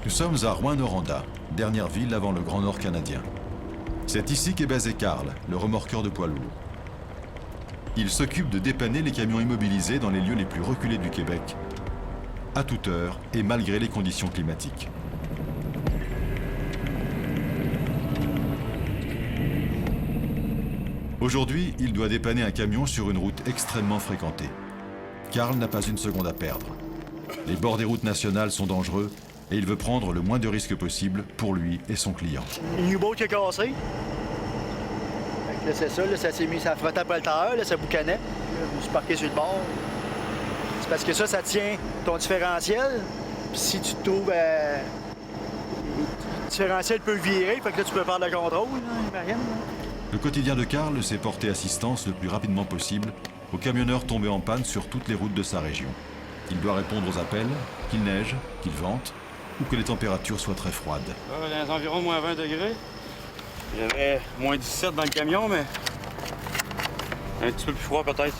Nous sommes à Rouyn-Noranda, dernière ville avant le Grand Nord canadien. C'est ici qu'est basé Carl, le remorqueur de poids lourds. Il s'occupe de dépanner les camions immobilisés dans les lieux les plus reculés du Québec, à toute heure et malgré les conditions climatiques. Aujourd'hui, il doit dépanner un camion sur une route extrêmement fréquentée. Carl n'a pas une seconde à perdre. Les bords des routes nationales sont dangereux et il veut prendre le moins de risques possible pour lui et son client. Le U-boat qui a cassé. Fait que là, c'est ça, là, ça s'est mis, ça frottait après le tailleur, là, ça boucanait. Là, je me suis parqué sur le bord. C'est parce que ça tient ton différentiel. Puis si tu te trouves... le différentiel peut virer, fait que là, tu peux faire le contrôle, là, Marianne. Le quotidien de Carl, c'est porter assistance le plus rapidement possible aux camionneurs tombés en panne sur toutes les routes de sa région. Il doit répondre aux appels, qu'il neige, qu'il vente, ou que les températures soient très froides. Dans les environs de moins 20 degrés. J'avais moins 17 dans le camion, mais un petit peu plus froid peut-être.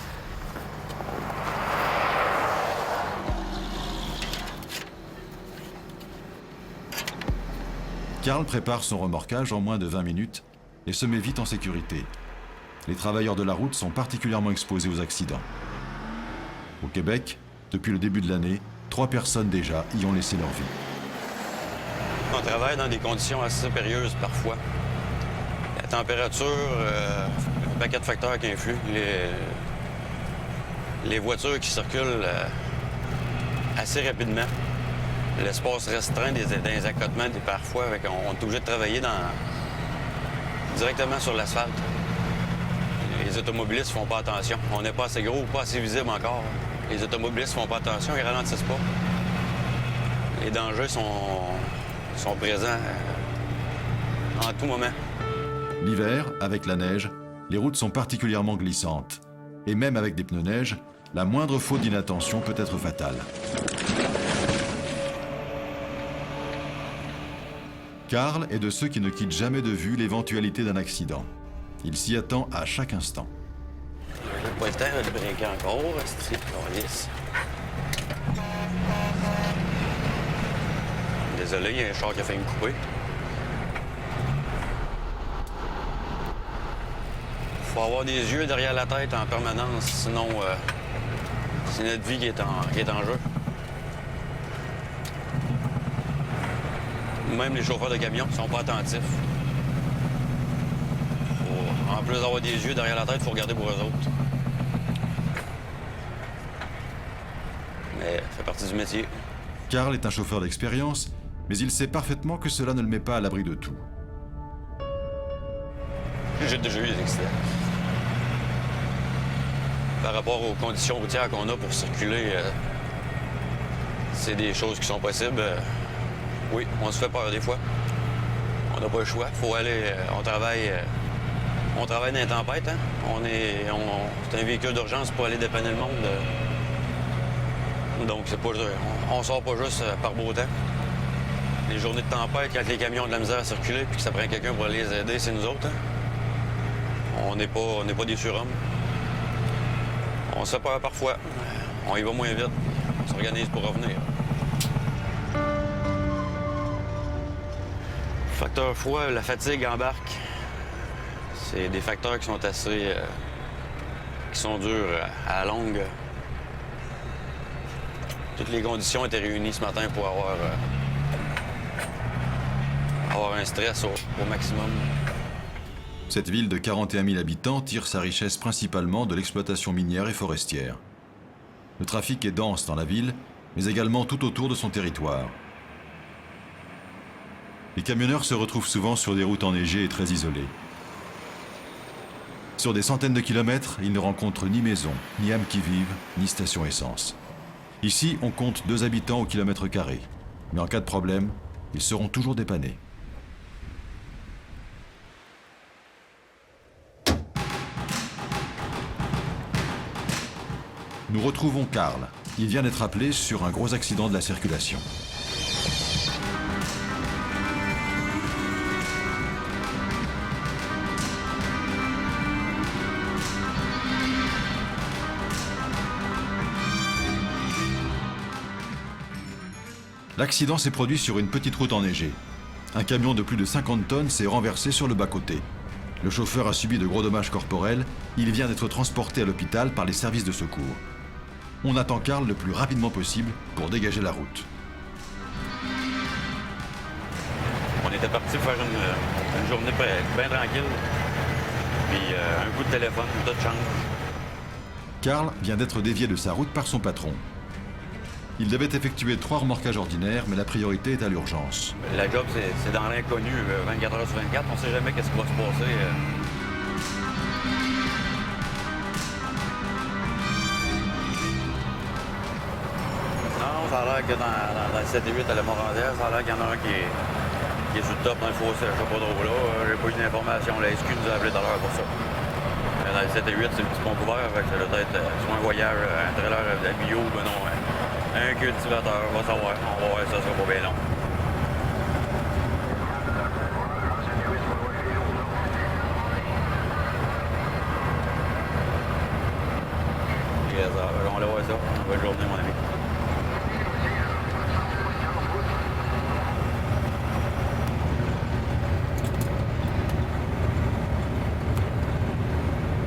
Carl prépare son remorquage en moins de 20 minutes et se met vite en sécurité. Les travailleurs de la route sont particulièrement exposés aux accidents. Au Québec, depuis le début de l'année, 3 personnes déjà y ont laissé leur vie. On travaille dans des conditions assez périlleuses parfois. La température, un paquet de facteurs qui influent. Les voitures qui circulent assez rapidement. L'espace restreint des accotements, parfois, on est obligé de travailler directement sur l'asphalte. Les automobilistes font pas attention. On n'est pas assez gros ou pas assez visible encore. Les automobilistes font pas attention, ils ralentissent pas. Les dangers sont présents en tout moment. L'hiver, avec la neige, les routes sont particulièrement glissantes. Et même avec des pneus neige, la moindre faute d'inattention peut être fatale. Carl est de ceux qui ne quittent jamais de vue l'éventualité d'un accident. Il s'y attend à chaque instant. J'ai pas le temps de brinquer encore, c'est lisse. Désolé, il y a un char qui a failli me couper. Faut avoir des yeux derrière la tête en permanence, sinon c'est notre vie qui est en jeu. Même les chauffeurs de camions ne sont pas attentifs. En plus d'avoir des yeux derrière la tête, il faut regarder pour eux autres. Mais ça fait partie du métier. Carl est un chauffeur d'expérience, mais il sait parfaitement que cela ne le met pas à l'abri de tout. J'ai déjà eu des accidents. Par rapport aux conditions routières qu'on a pour circuler, c'est des choses qui sont possibles. Oui, on se fait peur des fois. On n'a pas le choix. Faut aller. On travaille dans les tempêtes. Hein? C'est un véhicule d'urgence pour aller dépanner le monde. Donc, c'est pas, on sort pas juste par beau temps. Les journées de tempête, quand les camions ont de la misère à circuler puis que ça prend quelqu'un pour aller les aider, c'est nous autres. Hein? On n'est pas des surhommes. On se fait peur parfois. On y va moins vite. On s'organise pour revenir. Facteur froid, la fatigue embarque. C'est des facteurs qui sont assez... qui sont durs à la longue. Toutes les conditions étaient réunies ce matin pour avoir un stress au maximum. Cette ville de 41 000 habitants tire sa richesse principalement de l'exploitation minière et forestière. Le trafic est dense dans la ville, mais également tout autour de son territoire. Les camionneurs se retrouvent souvent sur des routes enneigées et très isolées. Sur des centaines de kilomètres, ils ne rencontrent ni maison, ni âmes qui vivent, ni station essence. Ici, on compte 2 habitants au kilomètre carré. Mais en cas de problème, ils seront toujours dépannés. Nous retrouvons Carl. Il vient d'être appelé sur un gros accident de la circulation. L'accident s'est produit sur une petite route enneigée. Un camion de plus de 50 tonnes s'est renversé sur le bas-côté. Le chauffeur a subi de gros dommages corporels. Il vient d'être transporté à l'hôpital par les services de secours. On attend Karl le plus rapidement possible pour dégager la route. On était parti faire une journée bien tranquille. Puis un coup de téléphone, tout change. Karl vient d'être dévié de sa route par son patron. Il devait effectuer 3 remorquages ordinaires, mais la priorité est à l'urgence. La job, c'est dans l'inconnu, 24 heures sur 24. On ne sait jamais qu'est-ce qui va se passer. Non, ça a l'air que dans le 7 et 8 à la Morandière, ça a l'air qu'il y en a un qui est sur le top dans le fossé. Je sais pas trop là. J'ai pas eu d'informations. La SQ nous a appelé tout à l'heure pour ça. Dans le 7 et 8, c'est le petit pont couvert. Ça doit être soit un voyage, un trailer à bio, ben non. Un cultivateur, on va savoir. On va voir, ça sera pas bien long. Yes, on va voir ça. Bonne journée, mon ami.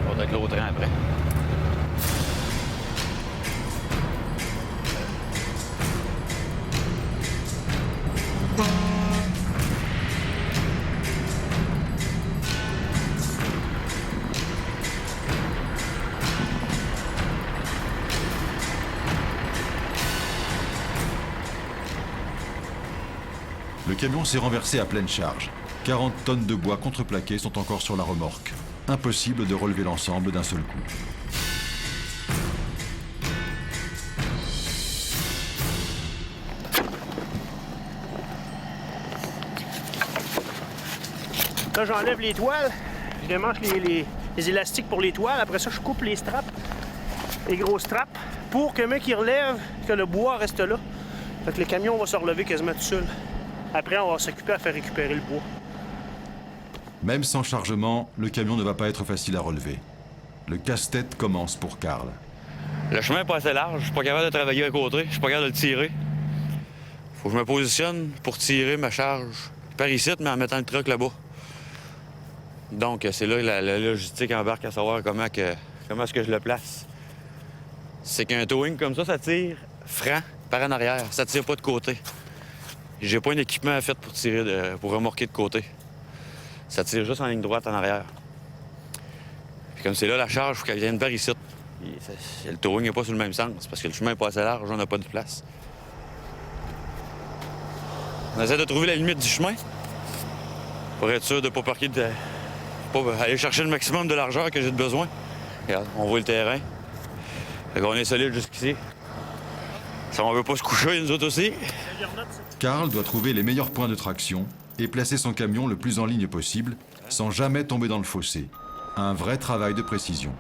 On va être l'autre train après. Le camion s'est renversé à pleine charge. 40 tonnes de bois contreplaqué sont encore sur la remorque. Impossible de relever l'ensemble d'un seul coup. Là, j'enlève les toiles, je démanche les élastiques pour les toiles. Après ça, je coupe les straps, les grosses straps, pour que mec qui relève, que le bois reste là. Fait que le camion va se relever quasiment tout seul. Après, on va s'occuper à faire récupérer le bois. Même sans chargement, le camion ne va pas être facile à relever. Le casse-tête commence pour Karl. Le chemin n'est pas assez large, je suis pas capable de travailler à côté, je suis pas capable de le tirer. Faut que je me positionne pour tirer ma charge par ici, mais en mettant le truck là-bas. Donc, c'est là la logistique embarque à savoir comment est-ce que je le place. C'est qu'un towing comme ça tire franc par en arrière, ça tire pas de côté. J'ai pas un équipement fait pour tirer, pour remorquer de côté. Ça tire juste en ligne droite en arrière. Puis comme c'est là la charge, il faut qu'elle vienne par ici. Le towing n'est pas sur le même sens, parce que le chemin n'est pas assez large, on n'a pas de place. On essaie de trouver la limite du chemin pour être sûr de ne pas parquer, pas aller chercher le maximum de largeur que j'ai de besoin. Regarde, on voit le terrain. Fait qu'on est solide jusqu'ici. Si on veut pas se coucher, nous autres aussi. Karl doit trouver les meilleurs points de traction et placer son camion le plus en ligne possible, sans jamais tomber dans le fossé. Un vrai travail de précision.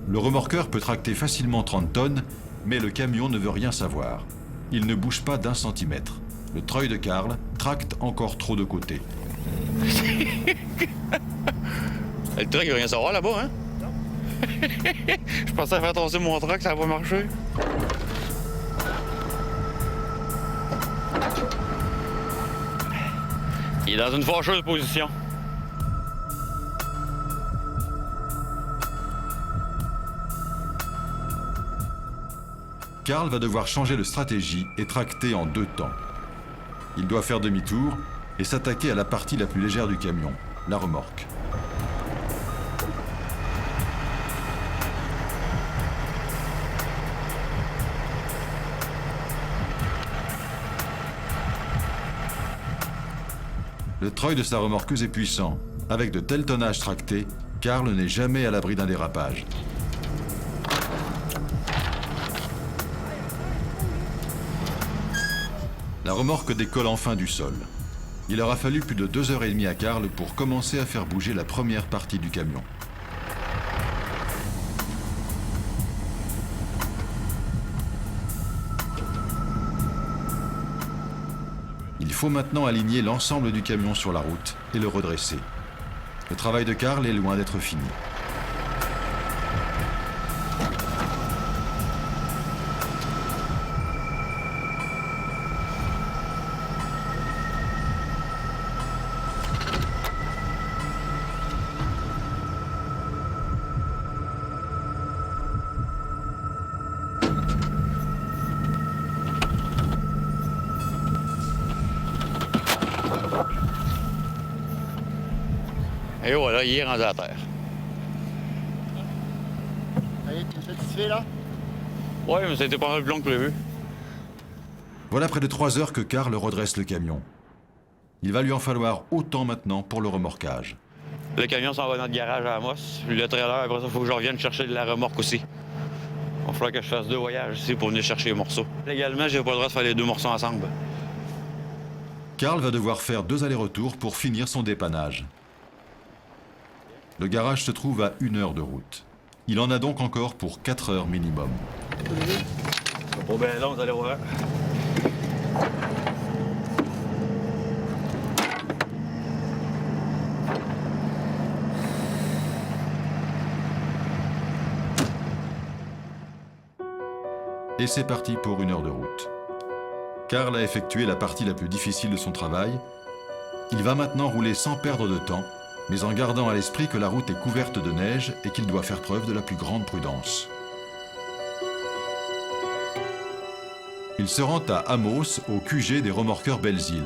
Le remorqueur peut tracter facilement 30 tonnes, mais le camion ne veut rien savoir. Il ne bouge pas d'1 centimètre. Le treuil de Karl tracte encore trop de côté. Le truck, il veut rien savoir là-bas, hein? Non. Je pensais faire tosser mon truck, ça va marcher. Il est dans une fâcheuse position. Karl va devoir changer de stratégie et tracter en 2 temps. Il doit faire demi-tour et s'attaquer à la partie la plus légère du camion, la remorque. Le treuil de sa remorqueuse est puissant. Avec de tels tonnages tractés, Karl n'est jamais à l'abri d'un dérapage. La remorque décolle enfin du sol. Il aura fallu plus de 2h30 à Karl pour commencer à faire bouger la première partie du camion. Il faut maintenant aligner l'ensemble du camion sur la route et le redresser. Le travail de Karl est loin d'être fini. Et voilà, il est rendu à terre. Allez, t'es satisfait, là? Ouais, mais c'était pas mal plus long que prévu. Voilà près de 3 heures que Karl redresse le camion. Il va lui en falloir autant maintenant pour le remorquage. Le camion s'en va dans le garage à Amos. Le trailer, après ça, il faut que je revienne chercher de la remorque aussi. Il va falloir que je fasse 2 voyages ici pour venir chercher les morceaux. Légalement, j'ai pas le droit de faire les 2 morceaux ensemble. Karl va devoir faire 2 allers-retours pour finir son dépannage. Le garage se trouve à 1 heure de route. Il en a donc encore pour 4 heures minimum. C'est pas bien long, vous allez voir. Et c'est parti pour 1 heure de route. Karl a effectué la partie la plus difficile de son travail. Il va maintenant rouler sans perdre de temps, mais en gardant à l'esprit que la route est couverte de neige et qu'il doit faire preuve de la plus grande prudence. Il se rend à Amos, au QG des remorqueurs Belles-Îles.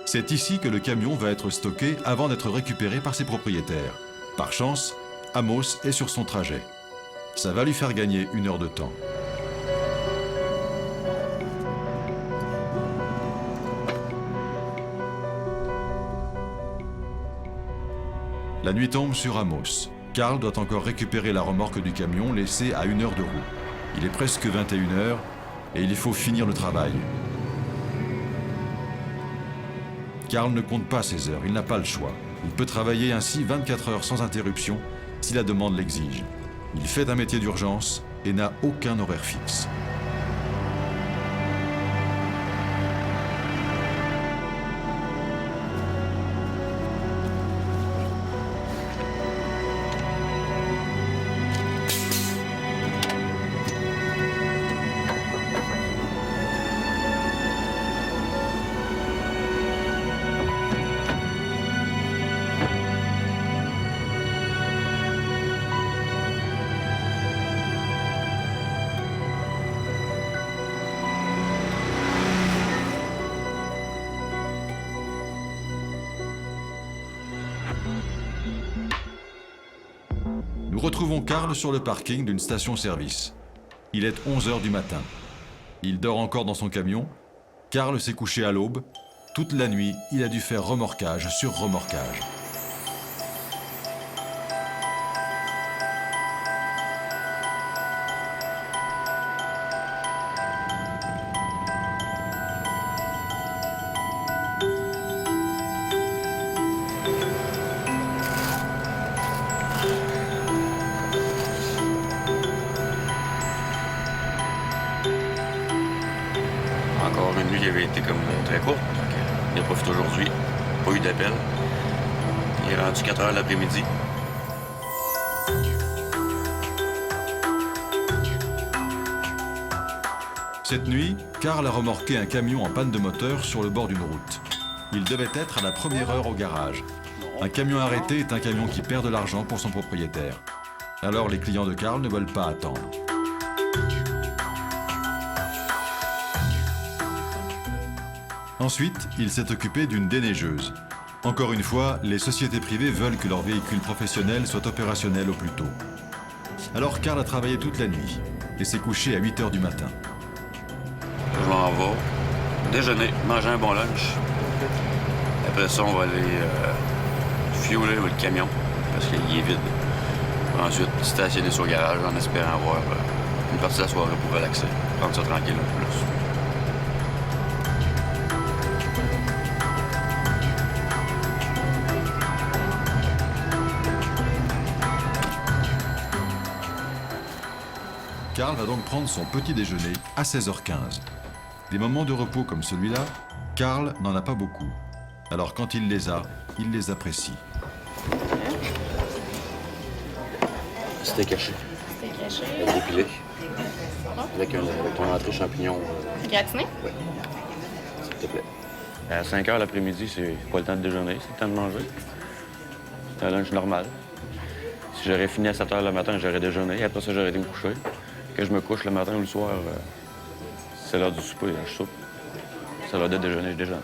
C'est ici que le camion va être stocké avant d'être récupéré par ses propriétaires. Par chance, Amos est sur son trajet. Ça va lui faire gagner 1 heure de temps. La nuit tombe sur Amos. Karl doit encore récupérer la remorque du camion laissée à 1 heure de roue. Il est presque 21 heures et il faut finir le travail. Karl ne compte pas ses heures, il n'a pas le choix. Il peut travailler ainsi 24 heures sans interruption si la demande l'exige. Il fait un métier d'urgence et n'a aucun horaire fixe. Nous retrouvons Karl sur le parking d'une station-service. Il est 11 heures du matin. Il dort encore dans son camion. Karl s'est couché à l'aube. Toute la nuit, il a dû faire remorquage sur remorquage. Encore une nuit qui avait été comme très courte. Il a profité aujourd'hui. Pas eu d'appel. Il est rendu 4 heures l'après-midi. Cette nuit, Karl a remorqué un camion en panne de moteur sur le bord d'une route. Il devait être à la première heure au garage. Un camion arrêté est un camion qui perd de l'argent pour son propriétaire. Alors les clients de Karl ne veulent pas attendre. Ensuite, il s'est occupé d'une déneigeuse. Encore une fois, les sociétés privées veulent que leurs véhicules professionnels soient opérationnels au plus tôt. Alors Karl a travaillé toute la nuit et s'est couché à 8 heures du matin. Je m'en vais déjeuner, manger un bon lunch. Après ça, on va aller fueler le camion parce qu'il est vide. Ensuite, stationner sur le garage en espérant avoir une partie de la soirée pour relaxer, prendre ça tranquille un peu plus. Karl va donc prendre son petit déjeuner à 16h15. Des moments de repos comme celui-là, Carl n'en a pas beaucoup. Alors quand il les a, il les apprécie. C'était caché. C'était caché. Dépilé. Avec ton entrée champignon. Gratiné? Oui. S'il te plaît. À 5 h l'après-midi, c'est pas le temps de déjeuner, c'est le temps de manger. C'est un lunch normal. Si j'aurais fini à 7 h le matin, j'aurais déjeuné. Après ça, j'aurais été me coucher. Que je me couche le matin ou le soir, c'est l'heure du souper, je soupe. C'est l'heure de déjeuner, je déjeune.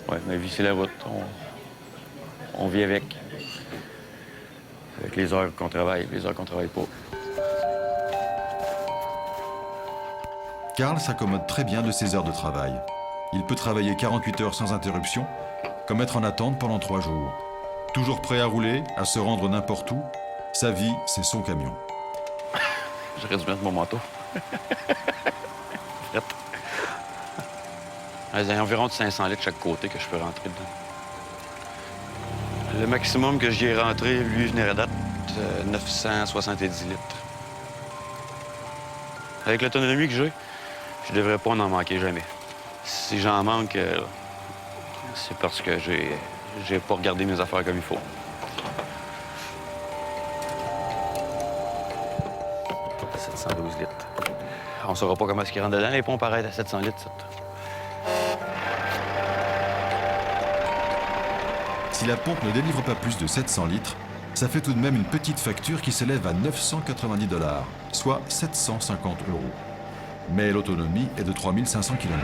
Ouais, ma vie, c'est la route. On vit avec. Avec les heures qu'on travaille, les heures qu'on travaille pas. Carl s'accommode très bien de ses heures de travail. Il peut travailler 48 heures sans interruption, comme être en attente pendant 3 jours. Toujours prêt à rouler, à se rendre n'importe où, sa vie, c'est son camion. J'aurais dû mettre mon manteau. Il y a environ de 500 litres de chaque côté que je peux rentrer dedans. Le maximum que j'y ai rentré, lui, venait à date 970 litres. Avec l'autonomie que j'ai, je devrais pas en manquer jamais. Si j'en manque, c'est parce que j'ai pas regardé mes affaires comme il faut. « 712 litres. On saura pas comment est-ce qu'il rentre dedans. Les pompes arrêtent à 700 litres. Si la pompe ne délivre pas plus de 700 litres, ça fait tout de même une petite facture qui s'élève à 990 $, soit 750 €. Mais l'autonomie est de 3500 km.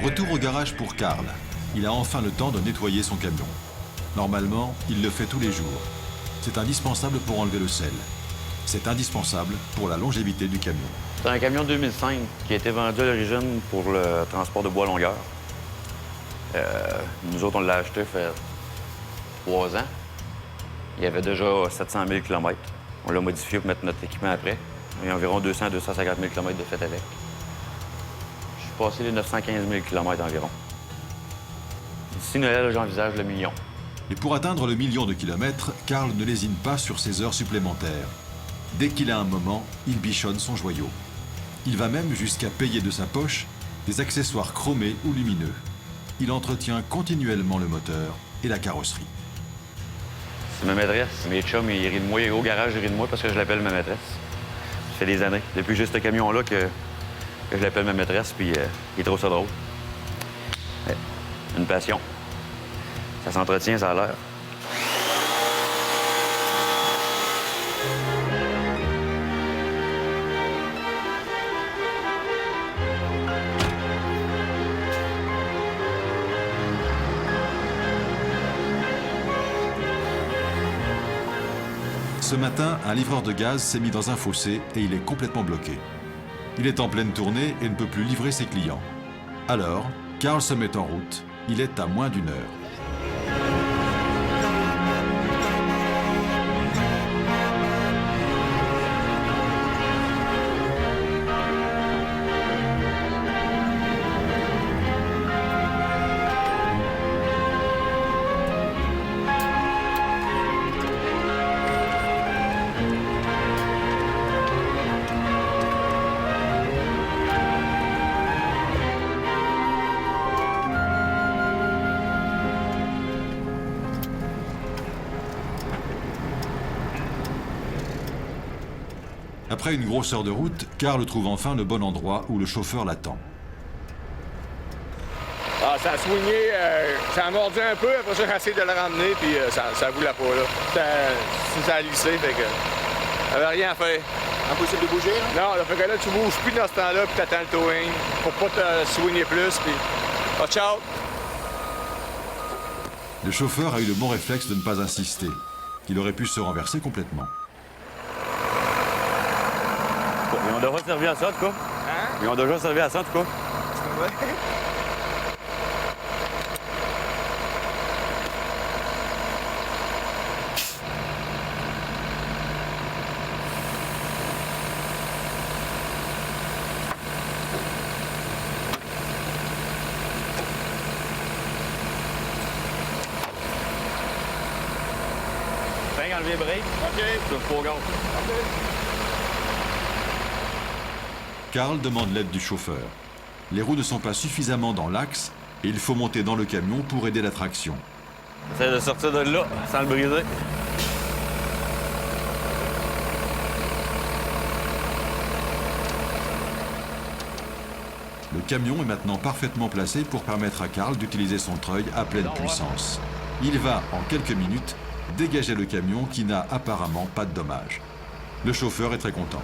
Retour au garage pour Carl. Il a enfin le temps de nettoyer son camion. Normalement, il le fait tous les jours. C'est indispensable pour enlever le sel. C'est indispensable pour la longévité du camion. C'est un camion 2005 qui a été vendu à l'origine pour le transport de bois longueur. Nous autres, on l'a acheté il fait 3 ans. Il y avait déjà 700 000 km. On l'a modifié pour mettre notre équipement après. Il y a environ 200 à 250 000 km de fait avec. Je suis passé les 915 000 km environ. D'ici Noël, j'envisage le million. Et pour atteindre le million de kilomètres, Carl ne lésine pas sur ses heures supplémentaires. Dès qu'il a un moment, il bichonne son joyau. Il va même jusqu'à payer de sa poche des accessoires chromés ou lumineux. Il entretient continuellement le moteur et la carrosserie. C'est ma maîtresse. Mes chums, ils rient de moi. Au garage, ils rient de moi parce que je l'appelle ma maîtresse. Ça fait des années. Depuis que j'ai ce camion-là que je l'appelle ma maîtresse, puis il trouve ça drôle. Ouais. Une passion. Ça s'entretient, ça a l'air. Ce matin, un livreur de gaz s'est mis dans un fossé et il est complètement bloqué. Il est en pleine tournée et ne peut plus livrer ses clients. Alors, Carl se met en route. Il est à moins d'1 heure. Après une grosse heure de route, Carl trouve enfin le bon endroit où le chauffeur l'attend. Ah, ça a swingé, ça a mordu un peu, après ça j'ai essayé de le ramener, puis ça voulait pas, là. Ça a lissé, fait que... J'avais rien à faire. Impossible de bouger, là? Non, là, fait que là, tu bouges plus dans ce temps-là, puis t'attends le towing, pour pas te swinger plus, puis... Watch out! Le chauffeur a eu le bon réflexe de ne pas insister. Il aurait pu se renverser complètement. Ils ont déjà servi à ça, en tout cas. Hein? Ils ont déjà servi à ça, en tout cas. Ouais. Fais enlever le break. OK. Tu vas pas au gaz. Carl demande l'aide du chauffeur. Les roues ne sont pas suffisamment dans l'axe et il faut monter dans le camion pour aider la traction. Essaye de sortir de là sans le briser. Le camion est maintenant parfaitement placé pour permettre à Carl d'utiliser son treuil à pleine puissance. Il va, en quelques minutes, dégager le camion qui n'a apparemment pas de dommages. Le chauffeur est très content.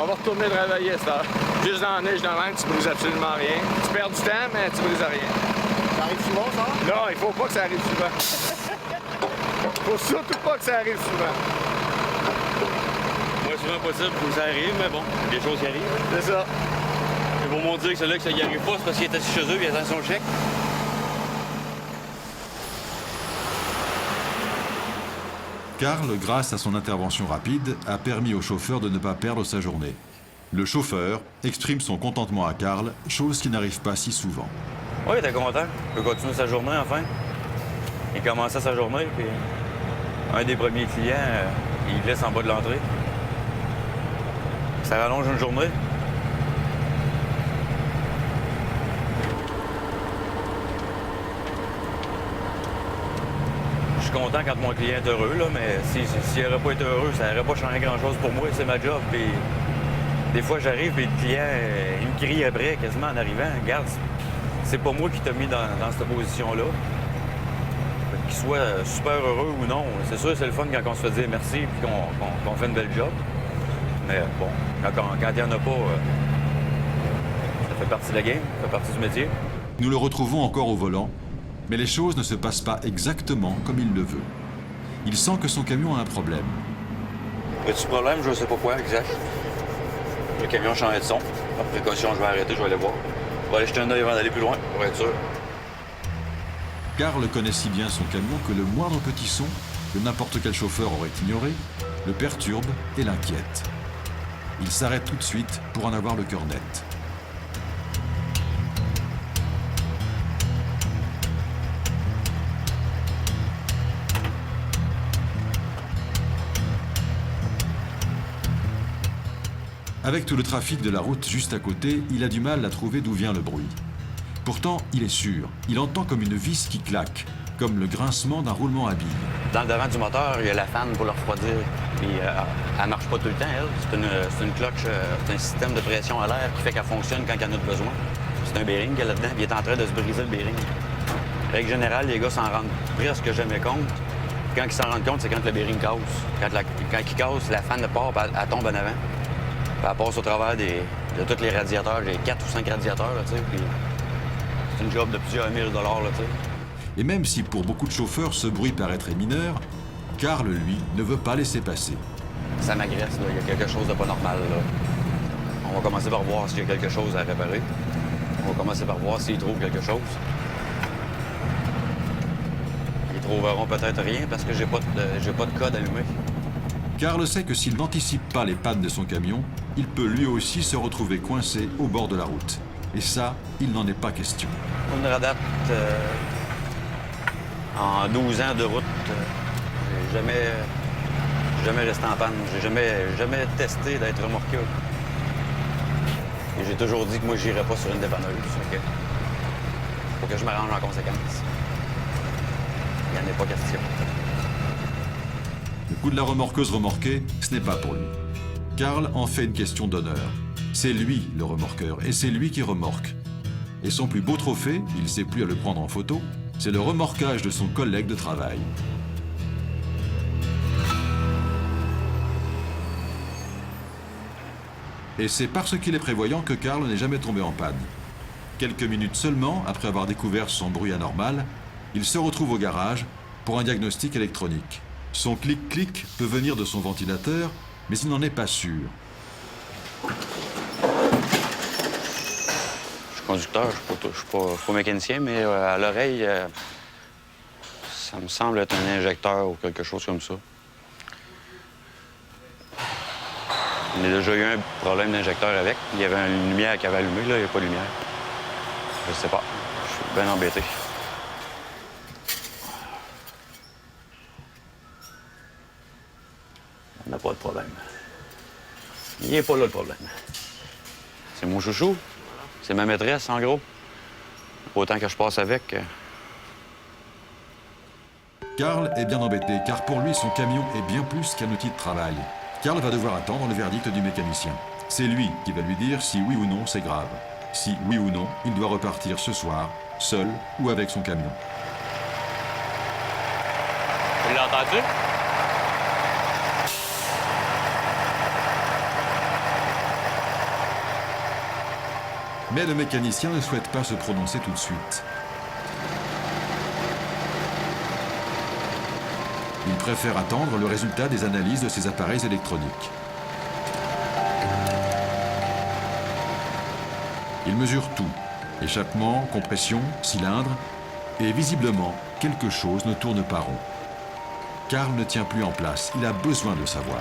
On va retourner travailler à cette heure. Juste dans la neige, dans l'air, tu brises absolument rien. Tu perds du temps, mais tu brises rien. Ça arrive souvent, ça? Non, il faut pas que ça arrive souvent. Faut surtout pas que ça arrive souvent. Moins souvent possible pour que ça arrive, mais bon, il y a des choses qui arrivent. C'est ça. Ils vont m'en dire que celui-là que ça y arrive pas, c'est parce qu'il est assis chez eux et il attend son chèque. Carl, grâce à son intervention rapide, a permis au chauffeur de ne pas perdre sa journée. Le chauffeur exprime son contentement à Carl, chose qui n'arrive pas si souvent. Oui, il était content. Il peut continuer sa journée, enfin. Il commençait sa journée, puis un des premiers clients, il laisse en bas de l'entrée. Ça rallonge une journée. Je suis content quand mon client est heureux, là, mais s'il n'aurait pas été heureux, ça n'aurait pas changé grand-chose pour moi. C'est ma job. Puis des fois, j'arrive et le client, il me crie après, quasiment en arrivant. Regarde, c'est pas moi qui t'ai mis dans cette position-là. Qu'il soit super heureux ou non, c'est sûr, c'est le fun quand on se fait dire merci et qu'on fait une belle job. Mais bon, quand il n'y en a pas, ça fait partie de la game, ça fait partie du métier. Nous le retrouvons encore au volant, mais les choses ne se passent pas exactement comme il le veut. Il sent que son camion a un problème. Petit problème, je sais pas quoi exact. Le camion change de son. Par précaution, je vais arrêter, je vais aller voir. Je vais aller jeter un œil avant d'aller plus loin, pour être sûr. Carl connaît si bien son camion que le moindre petit son, que n'importe quel chauffeur aurait ignoré, le perturbe et l'inquiète. Il s'arrête tout de suite pour en avoir le cœur net. Avec tout le trafic de la route juste à côté, il a du mal à trouver d'où vient le bruit. Pourtant, il est sûr, il entend comme une vis qui claque, comme le grincement d'un roulement à billes. Dans le devant du moteur, il y a la fan pour le refroidir. Puis elle marche pas tout le temps, elle. C'est une cloche, c'est un système de pression à l'air qui fait qu'elle fonctionne quand il y en a besoin. C'est un bearing qu'il y a là-dedans, puis il est en train de se briser le bearing. Règle générale, les gars s'en rendent presque jamais compte. Quand ils s'en rendent compte, c'est quand le bearing casse. Quand il casse, la fan part, puis elle tombe en avant. Puis elle passe au travers de tous les radiateurs. J'ai 4 ou 5 radiateurs, là, tu sais. Puis c'est une job de plusieurs $1000, là, tu sais. Et même si pour beaucoup de chauffeurs ce bruit paraîtrait mineur, Carl, lui, ne veut pas laisser passer. Ça m'agresse, là. Il y a quelque chose de pas normal, là. On va commencer par voir s'il y a quelque chose à réparer. On va commencer par voir s'ils trouvent quelque chose. Ils trouveront peut-être rien parce que j'ai pas de code allumé. Carl sait que s'il n'anticipe pas les pannes de son camion, il peut lui aussi se retrouver coincé au bord de la route. Et ça, il n'en est pas question. Une radate en 12 ans de route, j'ai jamais resté en panne. J'ai jamais testé d'être remorqué. Et j'ai toujours dit que moi, j'irais pas sur une dépanneuse. Okay? Faut que je m'arrange en conséquence. Il n'y en a pas question. Le coup de la remorqueuse remorquée, ce n'est pas pour lui. Carl en fait une question d'honneur. C'est lui le remorqueur et c'est lui qui remorque. Et son plus beau trophée, il ne sait plus à le prendre en photo, c'est le remorquage de son collègue de travail. Et c'est parce qu'il est prévoyant que Carl n'est jamais tombé en panne. Quelques minutes seulement, après avoir découvert son bruit anormal, il se retrouve au garage pour un diagnostic électronique. Son clic-clic peut venir de son ventilateur, mais il n'en est pas sûr. Je suis conducteur, je ne suis pas mécanicien, mais à l'oreille, ça me semble être un injecteur ou quelque chose comme ça. On a déjà eu un problème d'injecteur avec. Il y avait une lumière qui avait allumé, là, il n'y a pas de lumière. Je sais pas. Je suis bien embêté. On n'a pas de problème. Il n'est pas là, le problème. C'est mon chouchou. C'est ma maîtresse, en gros. Autant que je passe avec. Karl est bien embêté, car pour lui, son camion est bien plus qu'un outil de travail. Karl va devoir attendre le verdict du mécanicien. C'est lui qui va lui dire si oui ou non c'est grave. Si oui ou non, il doit repartir ce soir, seul ou avec son camion. Tu l'as entendu? Mais le mécanicien ne souhaite pas se prononcer tout de suite. Il préfère attendre le résultat des analyses de ses appareils électroniques. Il mesure tout, échappement, compression, cylindre, et visiblement, quelque chose ne tourne pas rond. Karl ne tient plus en place, il a besoin de savoir.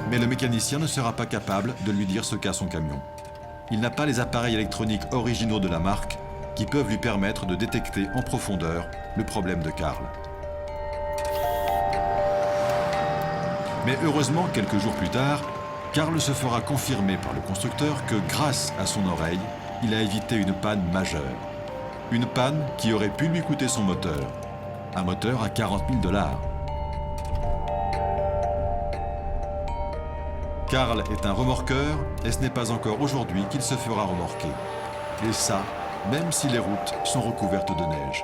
Mais le mécanicien ne sera pas capable de lui dire ce qu'a son camion. Il n'a pas les appareils électroniques originaux de la marque qui peuvent lui permettre de détecter en profondeur le problème de Karl. Mais heureusement, quelques jours plus tard, Karl se fera confirmer par le constructeur que grâce à son oreille, il a évité une panne majeure. Une panne qui aurait pu lui coûter son moteur. Un moteur à 40 000 $. Karl est un remorqueur et ce n'est pas encore aujourd'hui qu'il se fera remorquer. Et ça, même si les routes sont recouvertes de neige.